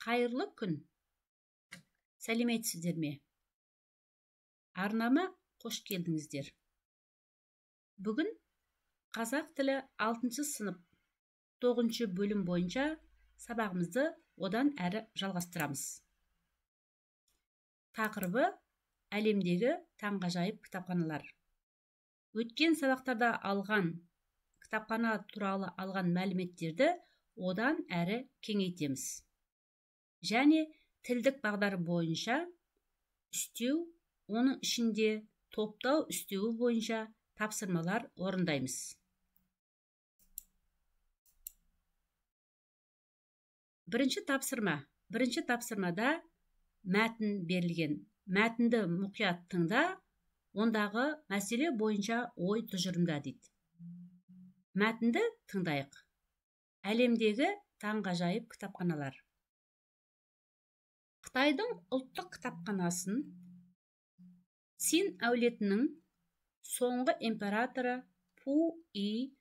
Қайырлы күн. Сәлеметсіздер ме? Арнама қош келдіңіздер. Бүгін қазақ тілі 6 сынып 9 бөлім бойынша сабағымызды одан әрі жалғастырамыз. Тақырыбы әлемдегі таңғажайып кітапханалар. Өткен сабақтарда алған кітапхана туралы алған мәліметтерді одан әрі кеңейтеміз. Және тілдік бағдар бойынша үстеу, оның ішінде топтау үстеуі бойынша тапсырмалар орындаймыз. Бірінші тапсырмада мәтін берілген. Мәтінді мұқият тыңда, ондағы мәселе бойынша ой тұжырымда дейді. Мәтінді тыңдайық. Әлемдегі таңғажайып кітапханалар. Қытайдың ұлттық кітапханасын Цин әулетінің соңғы императоры Пу И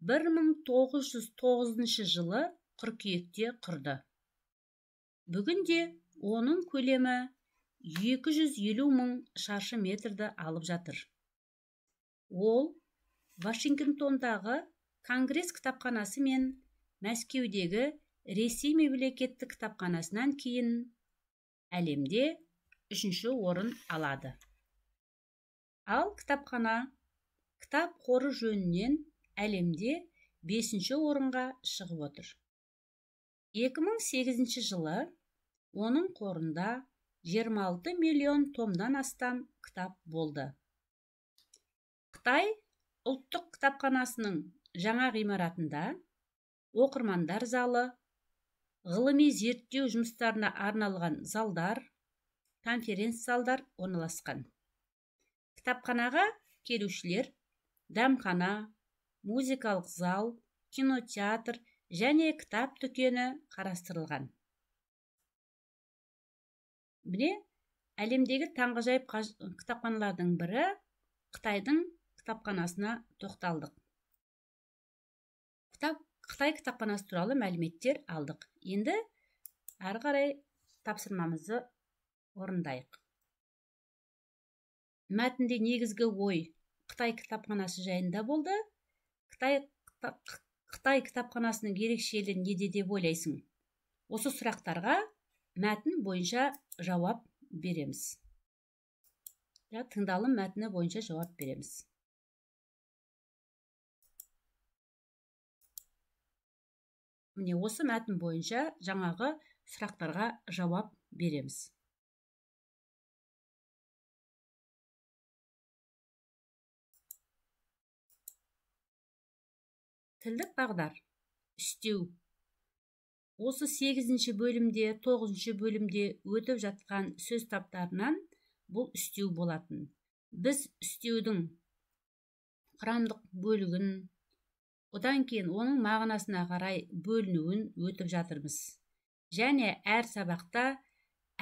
1909 жылы қыркүйекте құрды. Бүгінде оның көлемі 250.000 шаршы метрді алып жатыр. Ол Вашингтондағы Конгресс кітапханасы мен Мәскеудегі Ресей мемлекеттік кітапханасынан кейін әлемде 3-ші орын алады. Ал кітапхана кітап қоры жөнінен әлемде 5-ші орынға шығып отыр. 2008 жылы оның қорында 26 миллион томнан астам кітап болды. Қытай ұлттық кітапханасының жаңа ғимаратында оқырмандар залы, ғылыми зерттеу жұмыстарына арналған залдар, конференц-залдар орналасқан. Кітапханаға келушілер дәмхана, музыкалық зал, кинотеатр және кітап дүкені қарастырылған. Міне, әлемдегі таңғажайып кітапханалардың бірі Қытайдың кітапханасына тоқталдық. Қытай кітапханасы туралы мәліметтер алдық. Енді әрі қарай тапсырмамызды орындайық. Мәтінде негізгі ой Қытай кітапханасы жайында болды. Қытай кітапханасының ерекшелігі неде деп ойлайсың? Осы сұрақтарға мәтін бойынша жауап береміз. Тыңдалым мәтіні бойынша жауап береміз. Міне осы мәтін бойынша жаңағы сұрақтарға жауап береміз. Тілдік бағдар. Үстеу. Осы 8-ші бөлімде, 9-ші бөлімде өтіп жатқан сөз таптарынан бұл үстеу болатын. Біз үстеудің құрамдық бөлігін, одан кейін оның мағынасына қарай бөлінуін өтіп жатырмыз. Және әр сабақта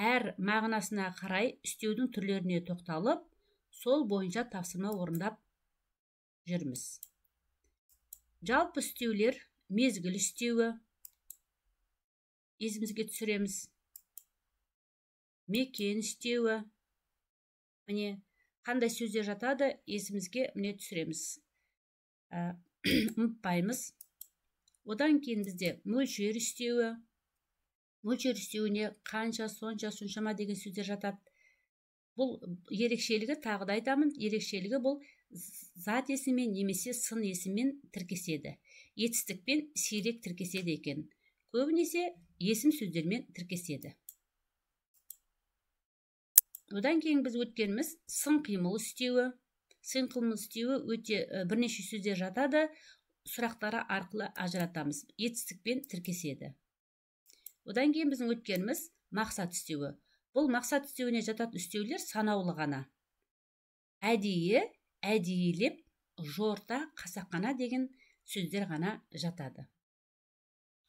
әр мағынасына қарай үстеудің түрлеріне тоқталып, сол бойынша тапсырма орындап жүрміз. Жалпы үстеулер, мезгіл үстеуі, есімізге түсіреміз. Мекен үстеуі, міне қандай сөздер жатады, есімізге міне түсіреміз. Ұмытпаймыз. Одан кейін бізде мөлшер үстеуі. Мөлшер үстеуіне қанша, соншама деген сөздер жатады. Бұл ерекшелігі, тағы да айтамын, ерекшелігі бұл зат есіммен немесе сын есіммен тіркеседі. Етістікпен сирек тіркеседі екен. Көбінесе есім сөздермен тіркеседі. Одан кейін біз өткеніміз сын қимыл үстеуі. Сын қимыл үстеуі өте бірнеше сөздер жатады, сұрақтары арқылы ажыратамыз. Етістікпен тіркеседі. Одан кейін біздің өткеніміз мақсат үстеуі. Бұл мақсат үстеуіне жататын үстеулер санаулы ғана. Әдейі, әдейілеп, жорта, қасақана деген сөздер ғана жатады.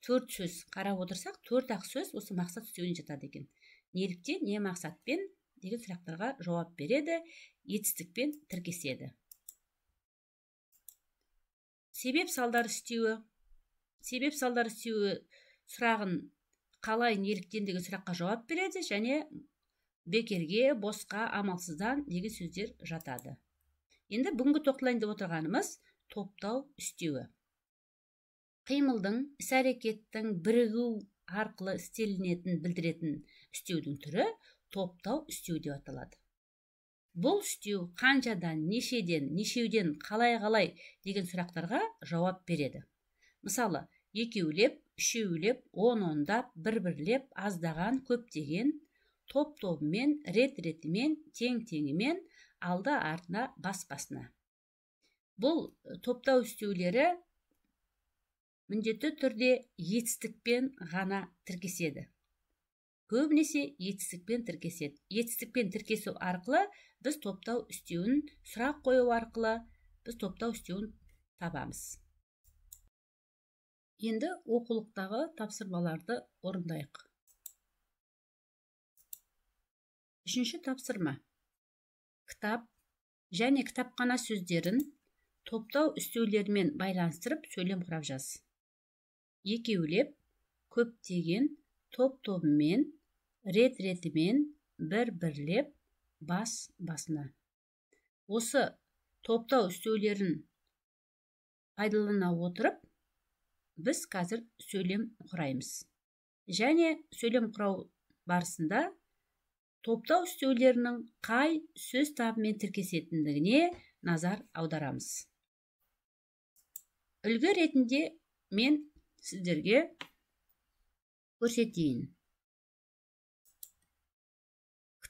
4 сөз қарап отырсақ, 4-ақ сөз осы мақсат үстеуіне жатады екен. Неліктен, не мақсатпен деген сұрақтарға жауап береді, етістікпен тіркеседі. Себеп салдар үстеуі. Себеп салдар үстеуі сұрағын қалай, неліктен деген сұраққа жауап береді, және бекерге, босқа, амалсыздан деген сөздер жатады. Енді бүгінгі тоқталайын деп отырғанымыз топтау үстеуі. Қимылдың, іс-әрекеттің бірігу арқылы істелінетін білдіретін үстеудің түрі топтау үстеуі деп аталады. Бұл үстеу қаншадан, нешеден, нешеуден, қалай деген сұрақтарға жауап береді. Мысалы, екеулеп, үшеулеп, ондап, бір-бірлеп, аздаған, көптеген, топ-тобымен, рет-ретімен, тең-теңімен, алды-артына, бас-басына. Бұл топтау үстеулері міндетті түрде етістікпен ғана тіркеседі. Көбінесе етістікпен тіркеседі. Етістікпен тіркесу арқылы біз топтау үстеуін, сұрақ қою арқылы біз топтау үстеуін табамыз. Енді оқулықтағы тапсырмаларды орындайық. Үшінші тапсырма. Кітап және кітапхана сөздерін топтау үстеулерімен байланыстырып сөйлем құрап жаз. Екеулеп, көптеген, топ-тобымен, рет-ретімен, бір-бірлеп, бас-басына. Осы топтау үстеулерін пайдалана отырып, біз қазір сөйлем құраймыз. Және сөйлем құрау барысында топтау үстеулерінің қай сөз табымен тіркесетіндігіне назар аударамыз. Үлгі ретінде мен сіздерге көрсетейін.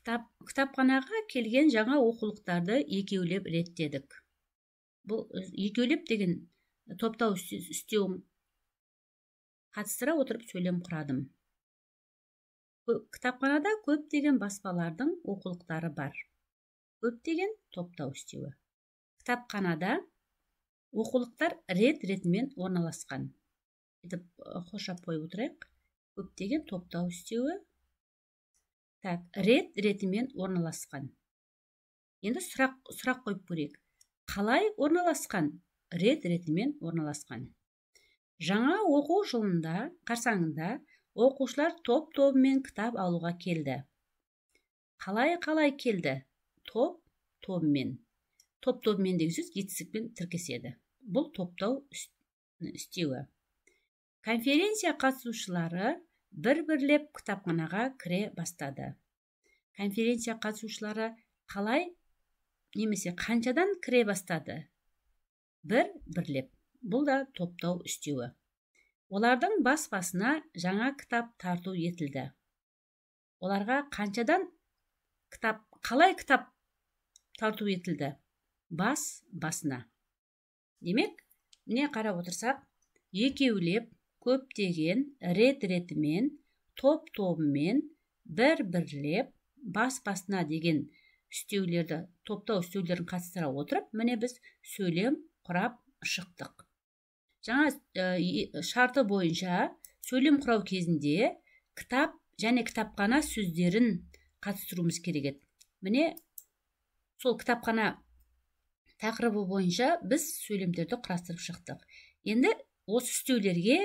Кітапханаға келген жаңа оқулықтарды екеулеп реттедік. Бұл екеулеп деген топтау үстеуін қатыстыра отырып сөйлем құрадым. Кітапханада көптеген баспалардың оқулықтары бар. Көптеген топтау үстеуі. Кітапханада оқулықтар рет-ретімен орналасқан. Етіп қоршап қойып отырайық. Көптеген топтау үстеуі рет-ретімен орналасқан. Енді сұрақ қойып көрейік. Қалай орналасқан? Рет-ретімен орналасқан. Жаңа оқу жылында қарсаңында оқушылар топ-тобымен кітап алуға келді. Қалай келді? Топ-тобымен. Топ-тобымен деген сөз етістікпен тіркеседі. Бұл топтау үстеуі. Конференция қатысушылары бір-бірлеп кітапханаға кіре бастады. Конференция қатысушылары қалай немесе қаншадан кіре бастады? Бір-бірлеп. Бұл да топтау үстеуі. Олардың бас-басына жаңа кітап тарту етілді. Оларға қаншадан қалай кітап тарту етілді? Бас-басына. Демек, міне қарап отырсақ, екеулеп, көптеген, рет-ретімен, топ-тобымен, бір-бірлеп, бас-басына деген үстеулерді, топтау үстеулерін қатыстыра отырып, міне біз сөйлем құрап шықтық. Жаңа шарты бойынша сөйлем құрау кезінде кітап және кітапхана сөздерін қатыстыруымыз керек еді. Міне сол кітапхана тақырыбы бойынша біз сөйлемдерді құрастырып шықтық. Енді осы үстеулерге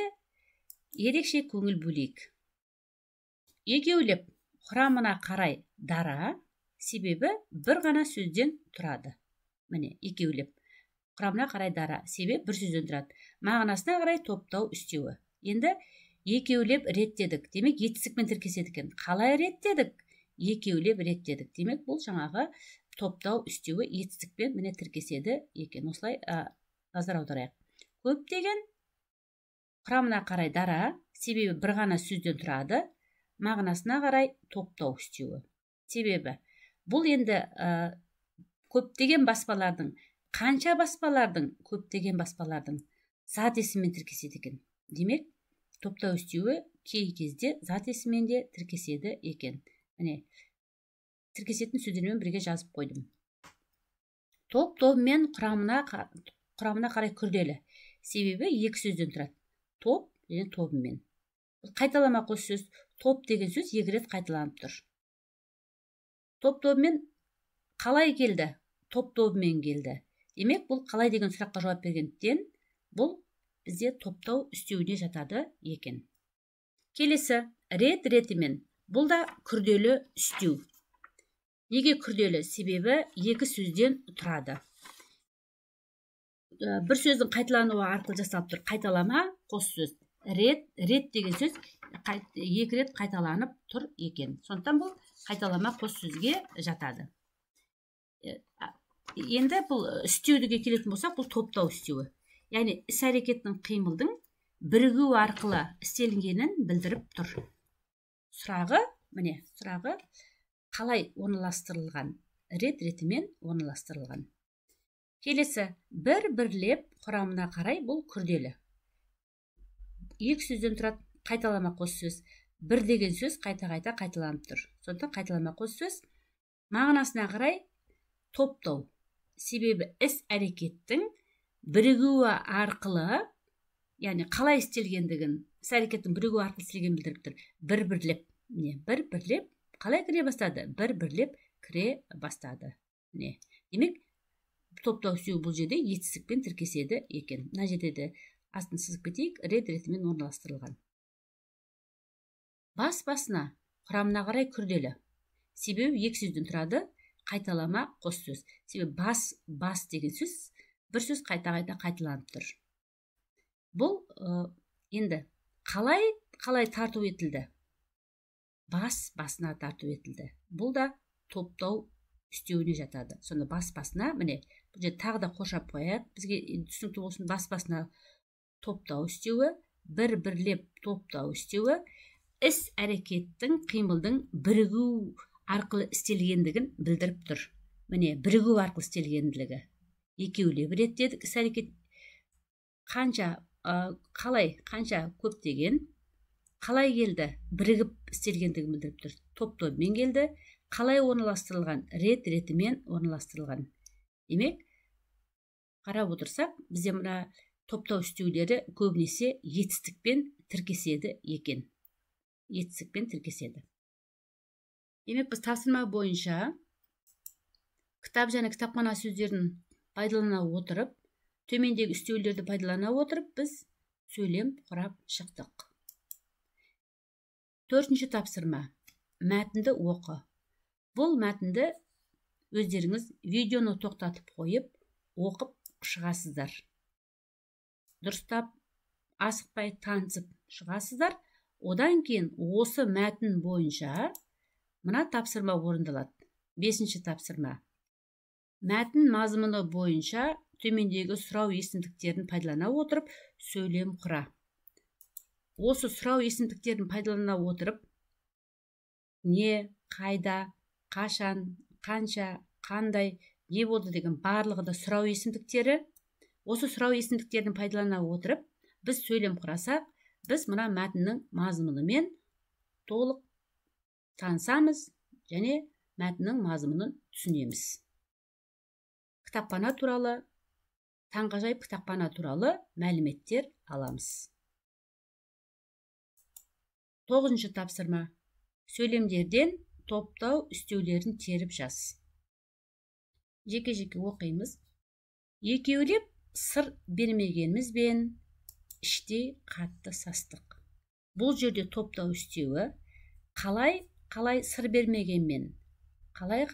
ерекше көңіл бөлейік. Екеулеп құрамына қарай дара, себебі бір ғана сөзден тұрады. Міне, екеулеп құрамына қарай дара, себебі бір сөзден тұрады. Мағынасына қарай топтау үстеуі. Енді екеулеп реттедік. Демек, етістікпен тіркеседі екен. Қалай реттедік? Екеулеп реттедік. Демек, бұл жаңағы топтау үстеуі етістікпен міне тіркеседі екен. Осылай назар аударайық. Көптеген құрамына қарай дара, себебі бір ғана сөзден тұрады. Мағынасына қарай топтау үстеуі. Себебі бұл енді көптеген баспалардың, қанша баспалардың, көптеген баспалардың зат есіммен тіркеседі екен. Демек, топтау үстеуі кей кезде зат есіммен де тіркеседі екен. Міне, тіркесетін сөздермен бірге жазып қойдым. Топ-тобымен құрамына қарай күрделі. Себебі екі сөзден тұрады. Топ және тобымен. Қайталамақ осы сөз. Топ деген сөз екі рет қайталанып тұр. Топ-тобымен қалай келді? Топ-тобымен келді. Демек, бұл қалай деген сұраққа жауап бергендіктен, бұл бізде топтау үстеуіне жатады екен. Келесі, рет ретімен. Бұл да күрделі үстеу. Неге күрделі? Себебі екі сөзден тұрады. Бір сөздің қайталануы арқылы жасалып тұр. Қайталама қос сөз. Рет деген сөз екі рет қайталанып тұр екен. Сондықтан бұл қайталама қос сөзге жатады. Енді бұл үстеуге келетін болсақ, бұл топтау үстеуі. Яғни іс-әрекеттің қимылдың бірігу арқылы істелінгенін білдіріп тұр. Сұрағы қалай орналастырылған? Рет ретімен орналастырылған. Келесі, бірлеп құрамына қарай, бұл күрделі. Екі сөзден тұрады, қайталама қос сөз. Бір деген сөз қайта-қайта қайталанып тұр. Сондықтан қайталама қос сөз. Мағынасына қарай топтау. Себебі іс-әрекеттің бірігуі арқылы, яғни қалай істелгендігін, іс-әрекеттің бірігуі арқылы істелгенін білдіріп тұр. Бірлеп қалай кіре бастады? Бірлеп кіре бастады. Демек, топтау үстеуі бұл жерде етістікпен тіркеседі екен. Мына жерде де астын сызып кетейік, рет ретімен орналастырылған. Бас-басына құрамына қарай күрделі. Себебі екі сөзден тұрады, қайталама қос сөз. Себебі бас деген сөз, бір сөз қайта-қайта қайталанып тұр. Бұл енді қалай тарту етілді? Бас-басына тарту етілді. Бұл да топтау үстеуіне жатады. Сонда бас-басына, міне, бұл жерде тағы да қоршап қояйық. Бізге түсінікті болсын, бас-басына топтау үстеуі, бірлеп топтау үстеуі, іс-әрекеттің қимылдың бірігу арқылы істелгендігін білдіріп тұр. Міне, бірігу арқылы істелгендігі. Екеулеп реттедік, іс-әрекет қанша көптеген, қалай келді? Бірігіп істелгендігін білдіріп тұр. Топ-тобымен келді. Қалай орналастырылған? Рет ретімен орналастырылған. Демек, қарап отырсақ, бізде мына топтау үстеулері көбінесе етістікпен тіркеседі екен. Етістікпен тіркеседі. Демек, біз тапсырма бойынша кітап және кітапхана сөздерін пайдалана отырып, төмендегі үстеулерді пайдалана отырып, біз сөйлем құрап шықтық. Төртінші тапсырма. Мәтінді оқы. Бұл мәтінді өздеріңіз видеоны тоқтатып қойып, оқып шығасыздар. Дұрыстап, асықпай танысып шығасыздар. Одан кейін осы мәтін бойынша мына тапсырма орындалады. 5-ші тапсырма. Мәтін мазмұны бойынша төмендегі сұрау есімдіктерін пайдалана отырып, сөйлем құра. Осы сұрау есімдіктерін пайдалана отырып, не, қайда, қашан, қанша, қандай, не болды деген барлығы да сұрау есімдіктері. Осы сұрау есімдіктерін пайдалана отырып, біз сөйлем құрасақ, біз мына мәтіннің мазмұнымен толық танысамыз және мәтіннің мазмұнын түсінеміз. Кітапхана туралы, таңғажайып кітапхана туралы мәліметтер аламыз. 9-ші тапсырма. Сөйлемдерден топтау үстеулерін теріп жаз. Жеке-жеке оқимыз. Екеулеп сыр бермегенімізбен іштей қатты састық. Бұл жерде топтау үстеуі қалай сыр бермегенмен, қалай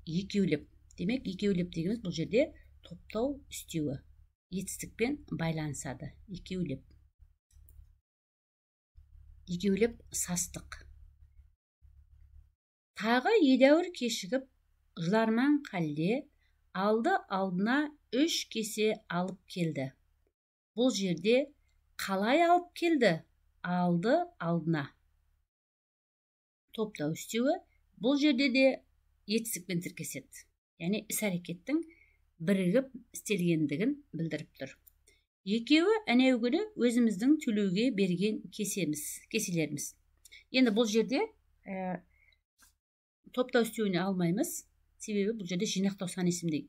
екеулеп. Демек, екеулеп дегеніміз бұл жерде топтау үстеуі. Етістікпен байланысады. Екеулеп састық. Тағы едәуір кешігіп, жыларман қалде алдына 3 кесе алып келді. Бұл жерде қалай алып келді? Алдына. Топтау үстеуі. Бұл жерде де етістікпен тіркеседі. Яғни іс-әрекеттің бірігіп істелгендігін білдіріп тұр. Екеуі әнеугүні өзіміздің төлеуге берген кеселеріміз. Енді бұл жерде топтау үстеуіне алмаймыз. Себебі бұл жерде жинақтау сан есімде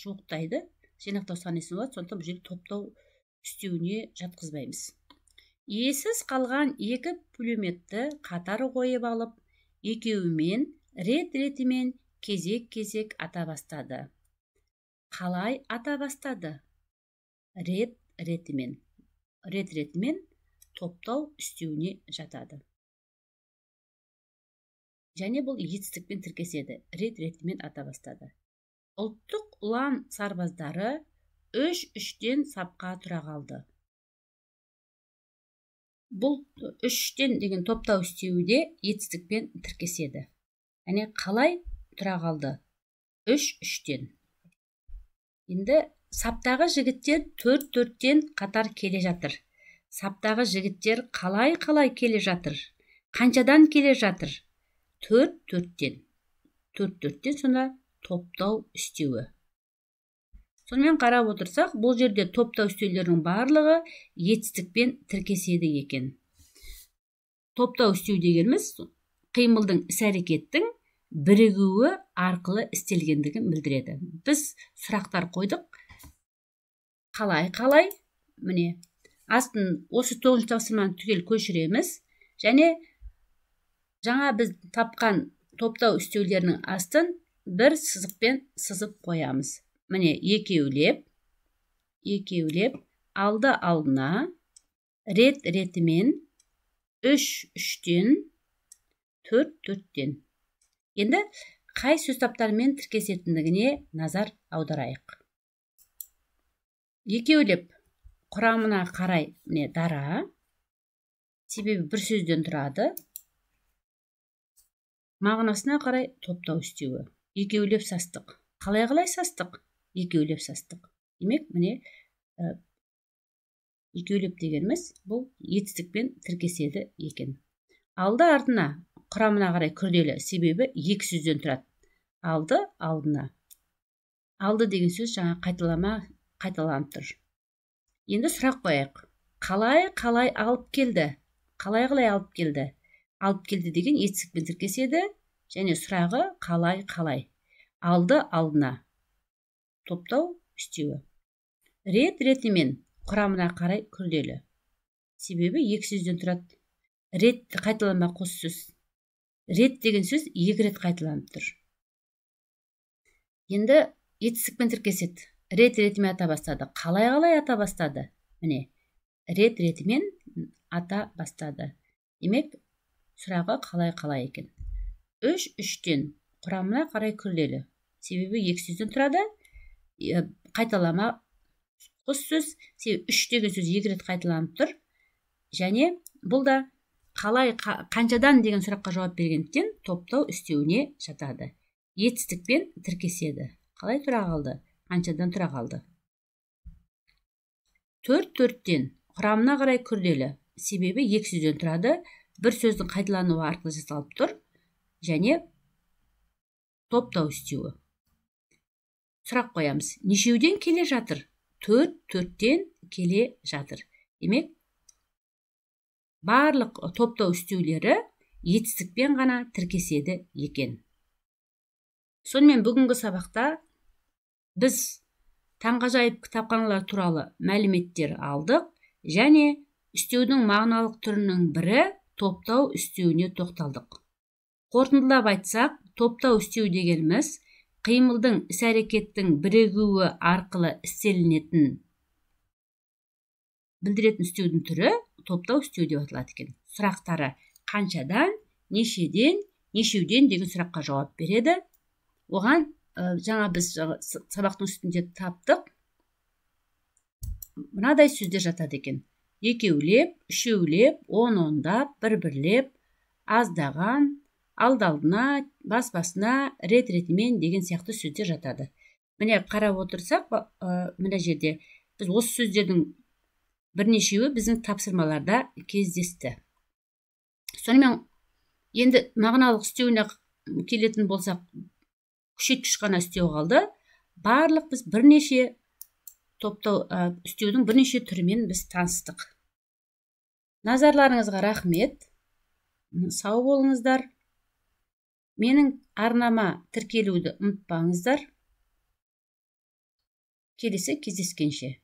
жуықтайды. Жинақтау сан есімі болады, сондықтан бұл жерде топтау үстеуіне жатқызбаймыз. Иесіз қалған 2 пулеметті қатар қойып алып, екеуімен рет-ретімен кезек-кезек ата бастады. Қалай ата бастады? Рет-ретімен топтау үстеуіне жатады. Және бұл етістікпен тіркеседі, рет-ретімен ата бастады. Ұлттық ұлан сарбаздары 3-3-тен сапқа тұра қалды. Бұл 3-3-тен деген топтау үстеуі де етістікпен тіркеседі. Яғни қалай тұра қалды? 3-3-тен. Енді саптағы жігіттер 4-4-тен қатар келе жатыр. Саптағы жігіттер қалай келе жатыр? Қаншадан келе жатыр? 4-4-тен. 4-4-тен сонда топтау үстеуі. Сонымен қарап отырсақ, бұл жерде топтау үстеулерінің барлығы етістікпен тіркеседі екен. Топтау үстеу дегеніміз қимылдың іс-әрекеттің бірігуі арқылы істелгендігін білдіреді. Біз сұрақтар қойдық. Қалай? Міне, астын осы 9-шы тапсырманы түгел көшіреміз. Және жаңа біз тапқан топтау үстеулерінің астын бір сызықпен сызып қоямыз. Міне, екеулеп, алды алдына, рет-ретімен, 3-3-тен, 4-4-тен. Енді қай сөз таптарымен тіркесетіндігіне назар аударайық. Екеулеп құрамына қарай дара, себебі бір сөзден тұрады. Мағынасына қарай топтау үстеуі. Екеулеп састық. Қалай састық? Екеулеп састық. Демек, міне, екеулеп дегеніміз бұл етістікпен тіркеседі екен. Алды артына құрамына қарай күрделі, себебі 2 сөзден тұрады. Алды алдына. Алды деген сөз жаңа қайталанып тұр. Енді сұрақ қояйық. Қалай алып келді? Қалай алып келді? Алып келді деген етістікпен тіркеседі, және сұрағы қалай? Алды алдына. Топтау үстеуі. Рет-ретімен құрамына қарай күрделі. Себебі 2 сөзден тұрады. Рет қайталанбақ қос сөз. Рет деген сөз 2 рет қайталанып тұр. Енді етістікпен тіркеседі. Рет-ретімен ата бастады. Қалай ата бастады? Міне, рет-ретімен ата бастады. Демек, сұрағы қалай екен. 3-3-тен құрамына қарай күрделі. Себебі 2 сөзден тұрады. Қайталама қос сөз. Себебі 3 деген сөз 2 рет қайталанып тұр. Және бұл да қаншадан деген сұраққа жауап бергендіктен топтау үстеуіне жатады. Етістікпен тіркеседі. Қалай тұра қалды? Қаншадан тұра қалды? 4-4-тен құрамына қарай күрделі. Себебі 2 сөзден тұрады. Бір сөздің қайталануы арқылы жасалып тұр. Және топтау үстеуі. Сұрақ қоямыз. Нешеуден келе жатыр? 4-4-тен келе жатыр. Демек, барлық топтау үстеулері етістікпен ғана тіркеседі екен. Сонымен бүгінгі сабақта біз таңғажайып кітапханалар туралы мәліметтер алдық, және үстеудің мағыналық түрінің бірі топтау үстеуіне тоқталдық. Қорытындылап айтсақ, топтау үстеу дегеніміз қимылдың іс-әрекеттің бірігуі арқылы істелінетін білдіретін үстеудің түрі топтау үстеу деп аталады екен. Сұрақтары қаншадан, нешеуден деген сұраққа жауап береді. Оған жаңа біз сабақтың үстінде таптық. Мынадай сөздер жатады екен. Екеулеп, үшеулеп, он-ондап, бір-бірлеп, аздаған, алды-алдына, бас-басына, рет-ретімен деген сияқты сөздер жатады. Міне қарап отырсақ, мына жерде біз осы сөздердің бірнешеуі біздің тапсырмаларда кездесті. Сонымен енді мағыналық үстеуіне келетін болсақ, күшейткіш қана үстеу қалды. Барлық біз бірнеше топтау үстеудің бірнеше түрімен біз таныстық. Назарларыңызға рахмет. Сау болыңыздар. Менің арнама тіркелуді ұмытпаңыздар. Келесі кездескенше.